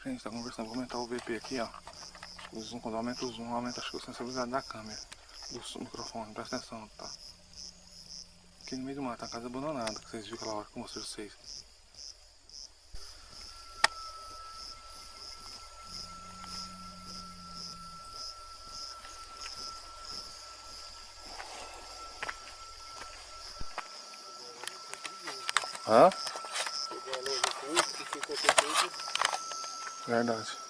que a gente tá conversando. Vou aumentar o VP aqui, ó. O zoom, quando aumenta o zoom, aumenta acho que a sensibilidade da câmera, do microfone, presta atenção, tá? Aqui no meio do mato, a casa abandonada, que vocês viram aquela hora que eu mostrei pra vocês. Hã? Verdade.